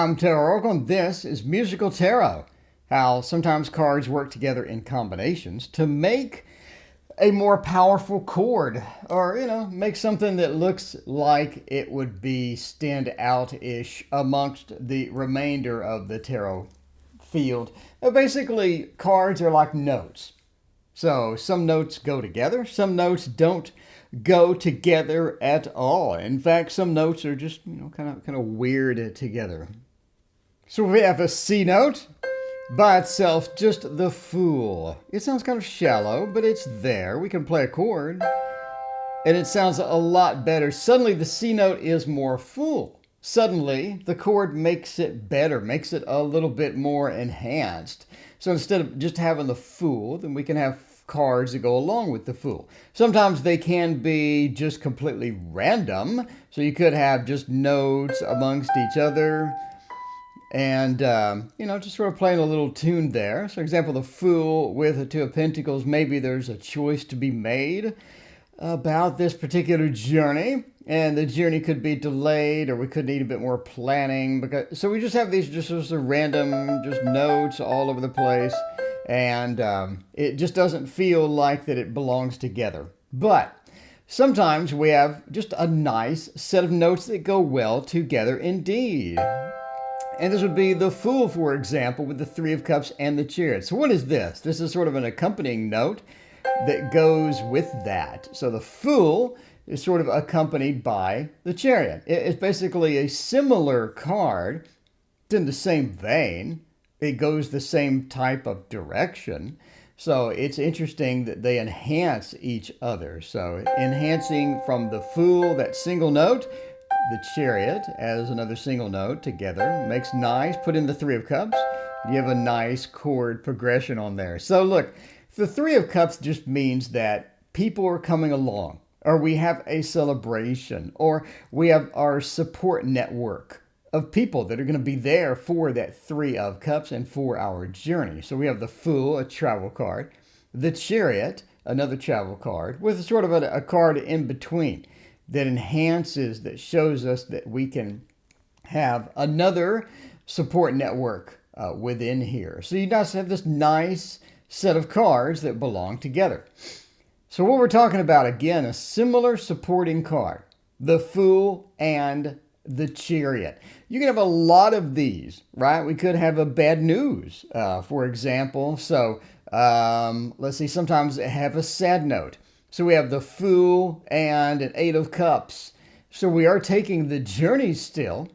I'm TarotOracle, and this is Musical Tarot. How sometimes cards work together in combinations to make a more powerful chord, or make something that looks like it would be stand out-ish amongst the remainder of the tarot field. Basically, cards are like notes. So some notes go together, some notes don't go together at all. In fact, some notes are just kind of weird together. So we have a C note by itself, just the Fool. It sounds kind of shallow, but it's there. We can play a chord, and it sounds a lot better. Suddenly, the C note is more full. Suddenly, the chord makes it better, makes it a little bit more enhanced. So instead of just having the Fool, then we can have cards that go along with the Fool. Sometimes they can be just completely random. So you could have just notes amongst each other. And, just sort of playing a little tune there. So, for example, the Fool with a Two of Pentacles, maybe there's a choice to be made about this particular journey. And the journey could be delayed, or we could need a bit more planning. So we just have these just sort of random just notes all over the place. And it just doesn't feel like that it belongs together. But sometimes we have just a nice set of notes that go well together indeed. And this would be the Fool, for example, with the Three of Cups and the Chariot. So what is this? This is sort of an accompanying note that goes with that. So the Fool is sort of accompanied by the Chariot. It's basically a similar card. It's in the same vein. It goes the same type of direction. So it's interesting that they enhance each other. So enhancing from the Fool, that single note, the Chariot as another single note together makes nice. Put in the Three of Cups. You have a nice chord progression on there. So look, the Three of Cups just means that people are coming along, or we have a celebration, or we have our support network of people that are going to be there for that Three of Cups and for our journey. So we have the Fool, a travel card, the Chariot, another travel card, with sort of a card in between that enhances, that shows us that we can have another support network within here. So you just have this nice set of cards that belong together. So what we're talking about, again, a similar supporting card, the Fool and the Chariot. You can have a lot of these, right? We could have a bad news, for example. So let's see, sometimes they have a sad note. So we have the Fool and an Eight of Cups. So we are taking the journey still.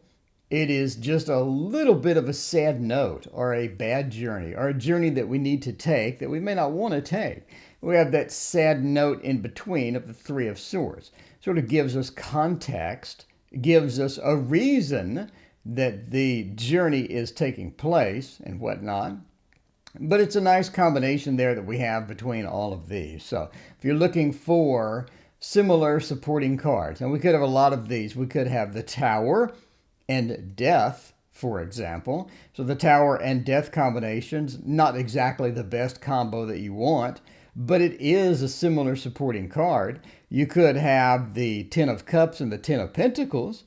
It is just a little bit of a sad note, or a bad journey, or a journey that we need to take that we may not want to take. We have that sad note in between of the Three of Swords. Sort of gives us context, gives us a reason that the journey is taking place and whatnot. But it's a nice combination there that we have between all of these. So if you're looking for similar supporting cards, and we could have a lot of these. We could have the Tower and Death, for example. So the Tower and Death combinations, not exactly the best combo that you want, but it is a similar supporting card. You could have the Ten of Cups and the Ten of Pentacles,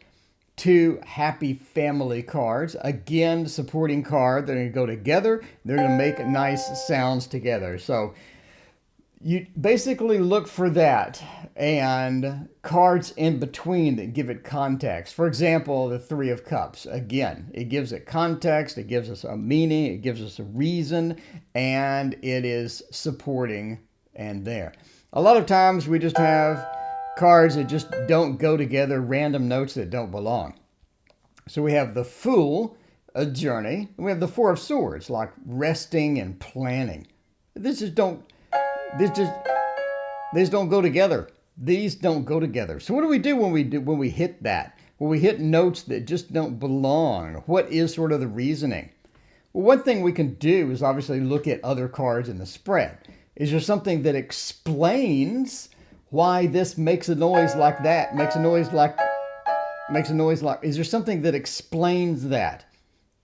two happy family cards. Again, supporting card. They're going to go together. They're going to make nice sounds together. So you basically look for that, and cards in between that give it context. For example, the Three of Cups. Again, it gives it context. It gives us a meaning. It gives us a reason, and it is supporting and there. A lot of times we just have cards that just don't go together, random notes that don't belong. So we have the Fool, a journey, and we have the Four of Swords, like resting and planning. These just don't go together. These don't go together. So what do we do when we hit that? When we hit notes that just don't belong? What is sort of the reasoning? Well, one thing we can do is obviously look at other cards in the spread. Is there something that explains why this makes a noise like that, makes a noise like, is there something that explains that?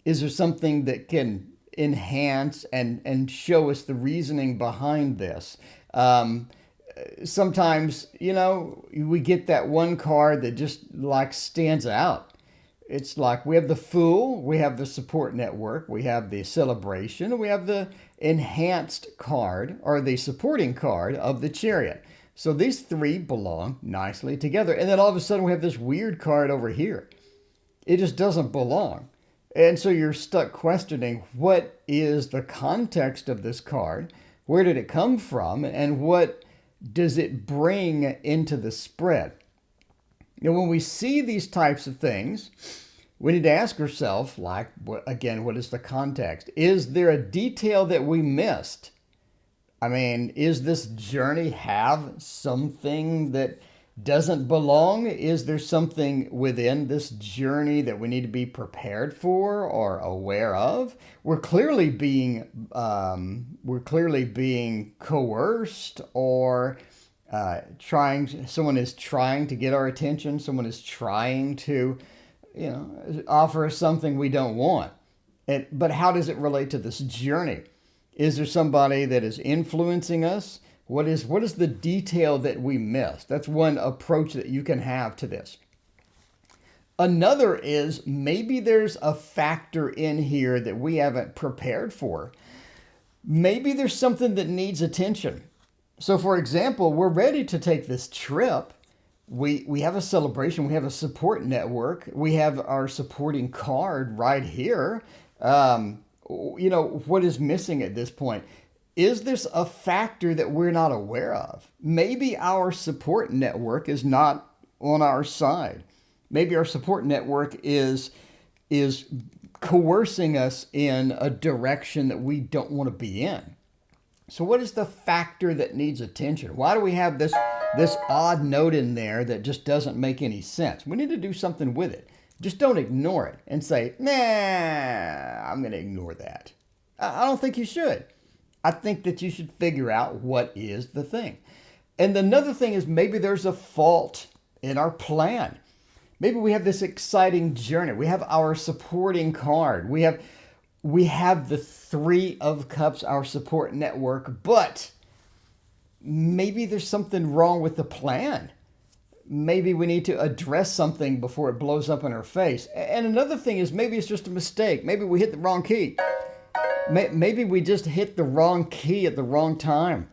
Is there something that can enhance and show us the reasoning behind this? Sometimes, we get that one card that just like stands out. It's like we have the Fool, we have the Support Network, we have the Celebration, and we have the Enhanced card, or the supporting card of the Chariot. So these three belong nicely together. And then all of a sudden we have this weird card over here. It just doesn't belong. And so you're stuck questioning, what is the context of this card? Where did it come from? And what does it bring into the spread? When we see these types of things, we need to ask ourselves, like, again, what is the context? Is there a detail that we missed? I mean, is this journey have something that doesn't belong? Is there something within this journey that we need to be prepared for or aware of? We're clearly being coerced, or someone is trying to get our attention. Someone is trying to, offer us something we don't want. But how does it relate to this journey? Is there somebody that is influencing us? What is the detail that we missed? That's one approach that you can have to this. Another is maybe there's a factor in here that we haven't prepared for. Maybe there's something that needs attention. So for example, we're ready to take this trip. We have a celebration. We have a support network. We have our supporting card right here. What is missing at this point? Is this a factor that we're not aware of? Maybe our support network is not on our side. Maybe our support network is coercing us in a direction that we don't want to be in. So what is the factor that needs attention? Why do we have this odd note in there that just doesn't make any sense? We need to do something with it. Just don't ignore it and say, nah, I'm going to ignore that. I don't think you should. I think that you should figure out what is the thing. And another thing is maybe there's a fault in our plan. Maybe we have this exciting journey. We have our supporting card. We have the Three of Cups, our support network, but maybe there's something wrong with the plan. Maybe we need to address something before it blows up in our face. And another thing is maybe it's just a mistake. Maybe we hit the wrong key. Maybe we just hit the wrong key at the wrong time.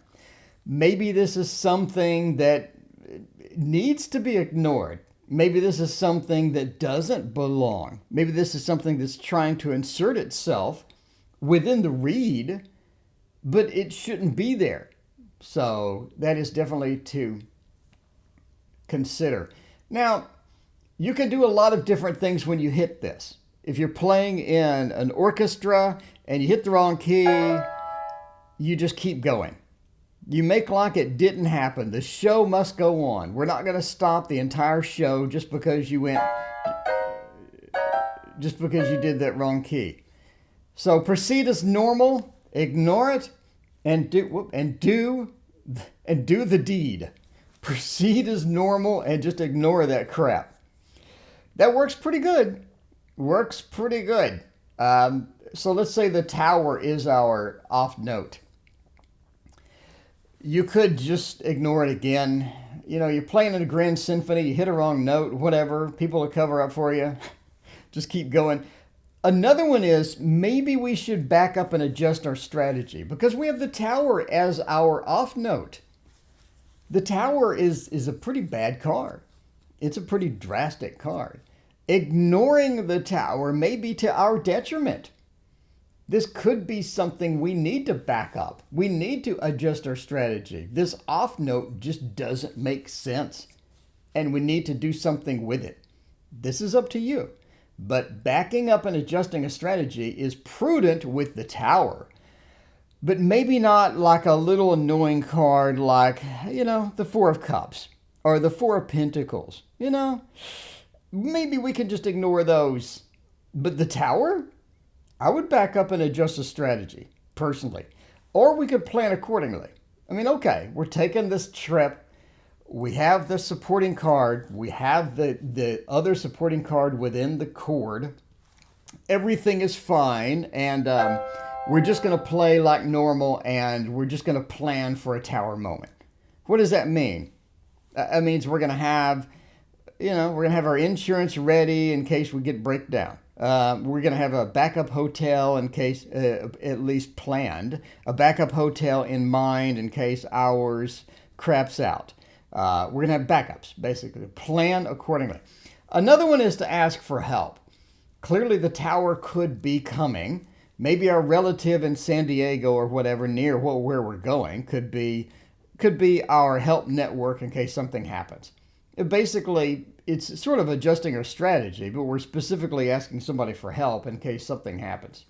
Maybe this is something that needs to be ignored. Maybe this is something that doesn't belong. Maybe this is something that's trying to insert itself within the read, but it shouldn't be there. So that is definitely to consider. Now, you can do a lot of different things when you hit this. If you're playing in an orchestra and you hit the wrong key, you just keep going. You make like it didn't happen. The show must go on. We're not going to stop the entire show just because you did that wrong key. So proceed as normal, ignore it, and do the deed. Proceed as normal and just ignore that crap. That works pretty good. So let's say the Tower is our off note. You could just ignore it again. You're playing in a grand symphony, you hit a wrong note, whatever. People will cover up for you. Just keep going. Another one is maybe we should back up and adjust our strategy because we have the Tower as our off note. The Tower is a pretty bad card. It's a pretty drastic card. Ignoring the Tower may be to our detriment. This could be something we need to back up. We need to adjust our strategy. This off note just doesn't make sense, and we need to do something with it. This is up to you. But backing up and adjusting a strategy is prudent with the Tower. But maybe not like a little annoying card like, the Four of Cups or the Four of Pentacles. Maybe we can just ignore those. But the Tower? I would back up and adjust the strategy, personally. Or we could plan accordingly. Okay, we're taking this trip. We have the supporting card. We have the other supporting card within the chord. Everything is fine. And we're just going to play like normal. And we're just going to plan for a Tower moment. What does that mean? That means we're going to have, we're gonna have our insurance ready in case we get breakdown. We're going to have a backup hotel in case, at least planned, a backup hotel in mind in case ours craps out. We're going to have backups, basically. Plan accordingly. Another one is to ask for help. Clearly, the tower could be coming. Maybe our relative in San Diego or whatever near where we're going could be our help network in case something happens. Basically, it's sort of adjusting our strategy, but we're specifically asking somebody for help in case something happens.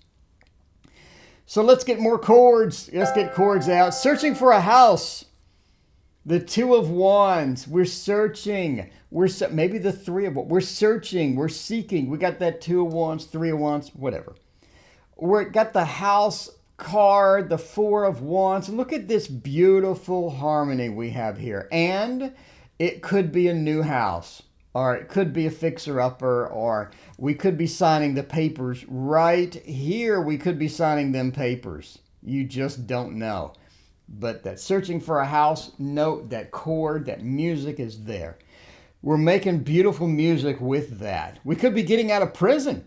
So let's get more chords. Let's get chords out. Searching for a house. The Two of Wands. We're searching. Maybe the Three of Wands. We're searching. We're seeking. We got that Two of Wands, Three of Wands, whatever. We got the house card, the Four of Wands. Look at this beautiful harmony we have here. And it could be a new house, or it could be a fixer-upper, or we could be signing the papers right here. We could be signing them papers. You just don't know. But that searching for a house note, that chord, that music is there. We're making beautiful music with that. We could be getting out of prison.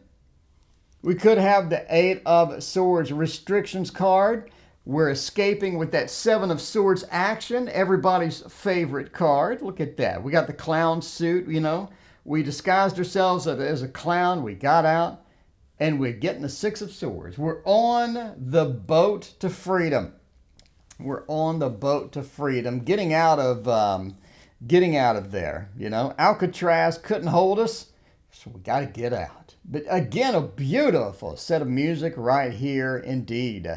We could have the Eight of Swords restrictions card. We're escaping with that Seven of Swords action, everybody's favorite card. Look at that. We got the clown suit, We disguised ourselves as a clown. We got out, and we're getting the Six of Swords. We're on the boat to freedom. We're on the boat to freedom, getting out of there, Alcatraz couldn't hold us, so we got to get out. But again, a beautiful set of music right here indeed.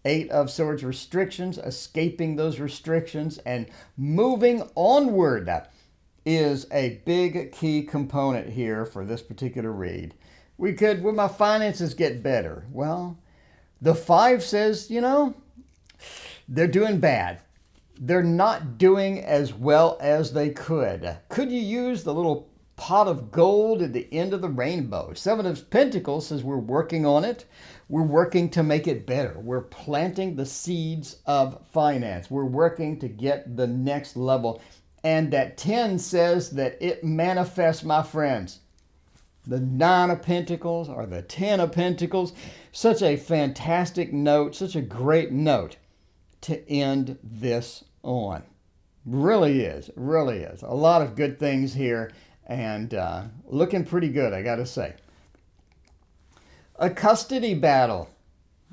Eight of Swords restrictions, escaping those restrictions, and moving onward is a big key component here for this particular read. Will my finances get better? Well, the Five says, they're doing bad. They're not doing as well as they could. Could you use the little pot of gold at the end of the rainbow? Seven of Pentacles says we're working on it. We're working to make it better. We're planting the seeds of finance. We're working to get the next level. And that 10 says that it manifests, my friends. The Nine of Pentacles or the 10 of Pentacles. Such a fantastic note, such a great note to end this on. Really is, really is. A lot of good things here and looking pretty good, I got to say. A custody battle.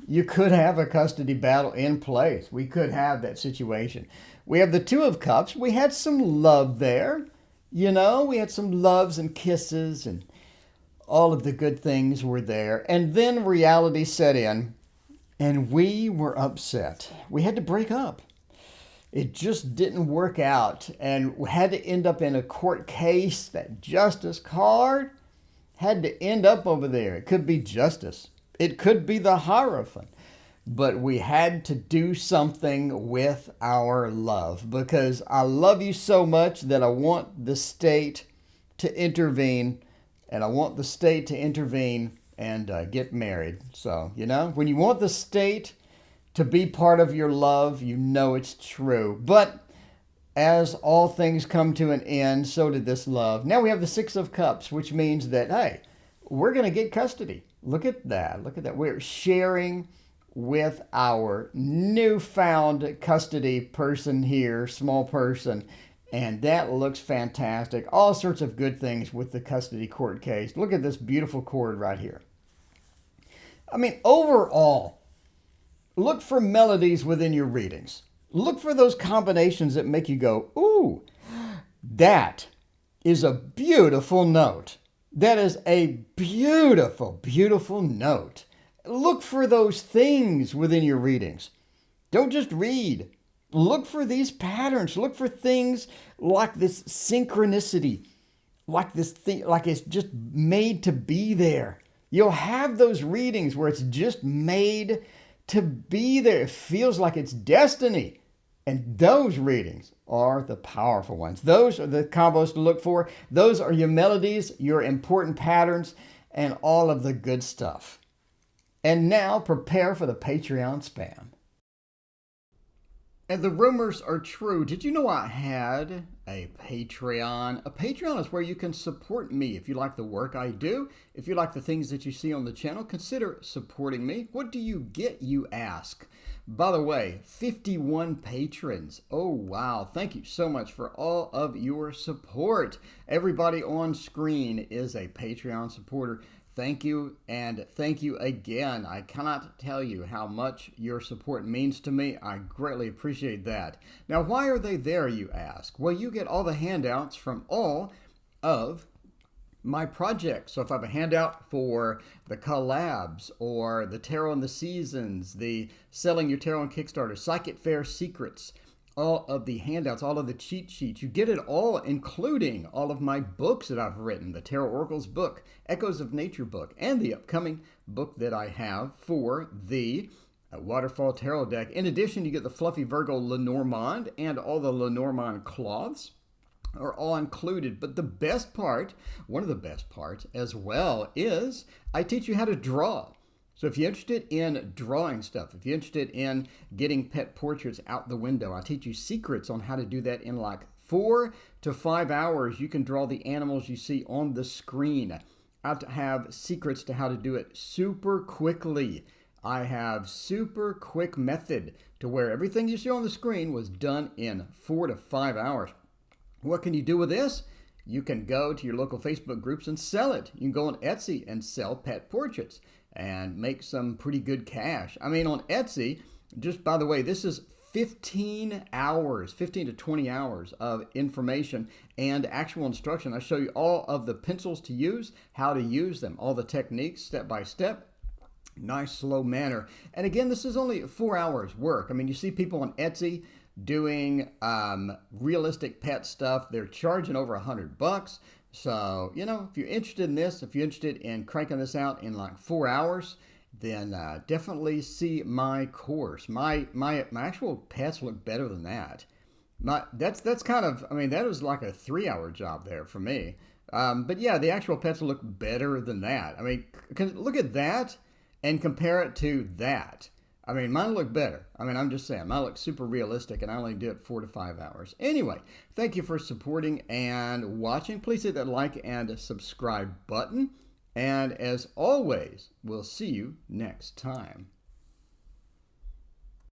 You could have a custody battle in place. We could have that situation. We have the Two of Cups. We had some love there. We had some loves and kisses and all of the good things were there. And then reality set in and we were upset. We had to break up. It just didn't work out and we had to end up in a court case. That Justice card had to end up over there. It could be Justice. It could be the Hierophant. But we had to do something with our love because I love you so much that I want the state to intervene and I want the state to intervene and get married. So, when you want the state to be part of your love, it's true. But as all things come to an end, so did this love. Now we have the Six of Cups, which means that, hey, we're going to get custody. Look at that. Look at that. We're sharing with our newfound custody person here, small person, and that looks fantastic. All sorts of good things with the custody court case. Look at this beautiful cord right here. Overall, look for melodies within your readings. Look for those combinations that make you go, ooh, that is a beautiful note. That is a beautiful, beautiful note. Look for those things within your readings. Don't just read. Look for these patterns. Look for things like this synchronicity, like this thing, like it's just made to be there. You'll have those readings where it's just made to be there. It feels like it's destiny. And those readings are the powerful ones. Those are the combos to look for. Those are your melodies, your important patterns, and all of the good stuff. And now prepare for the Patreon spam. And the rumors are true. Did you know I had a Patreon? A Patreon is where you can support me. If you like the work I do, if you like the things that you see on the channel, consider supporting me. What do you get, you ask? By the way, 51 patrons. Oh, wow. Thank you so much for all of your support. Everybody on screen is a Patreon supporter. Thank you, and thank you again. I cannot tell you how much your support means to me. I greatly appreciate that. Now, why are they there, you ask? Well, you get all the handouts from all of my projects. So if I have a handout for the collabs or the tarot and the seasons, the selling your tarot on Kickstarter, Psychic Fair secrets, all of the handouts, all of the cheat sheets. You get it all, including all of my books that I've written, the TarotOracle's book, Echoes of Nature book, and the upcoming book that I have for the Waterfall Tarot deck. In addition, you get the Fluffy Virgo Lenormand and all the Lenormand cloths are all included. But the best part, one of the best parts as well, is I teach you how to draw. So if you're interested in drawing stuff, if you're interested in getting pet portraits out the window, I teach you secrets on how to do that in like 4 to 5 hours. You can draw the animals you see on the screen. I have secrets to how to do it super quickly. I have super quick method to where everything you see on the screen was done in 4 to 5 hours. What can you do with this? You can go to your local Facebook groups and sell it. You can go on Etsy and sell pet portraits and make some pretty good cash. I mean, on Etsy, just by the way, this is 15 hours, 15 to 20 hours of information and actual instruction. I show you all of the pencils to use, how to use them, all the techniques step by step. Nice, slow manner. And again, this is only 4 hours work. I mean, you see people on Etsy doing realistic pet stuff. They're charging over $100. So, you know, if you're interested in this, if you're interested in cranking this out in like 4 hours, then definitely see my course. My actual pets look better than that. That's kind of, I mean, that was like a 3-hour job there for me. But yeah, the actual pets look better than that. I mean, look at that and compare it to that. I mean, mine look better. I mean, I'm just saying, mine look super realistic, and I only do it 4 to 5 hours. Anyway, thank you for supporting and watching. Please hit that like and subscribe button. And as always, we'll see you next time.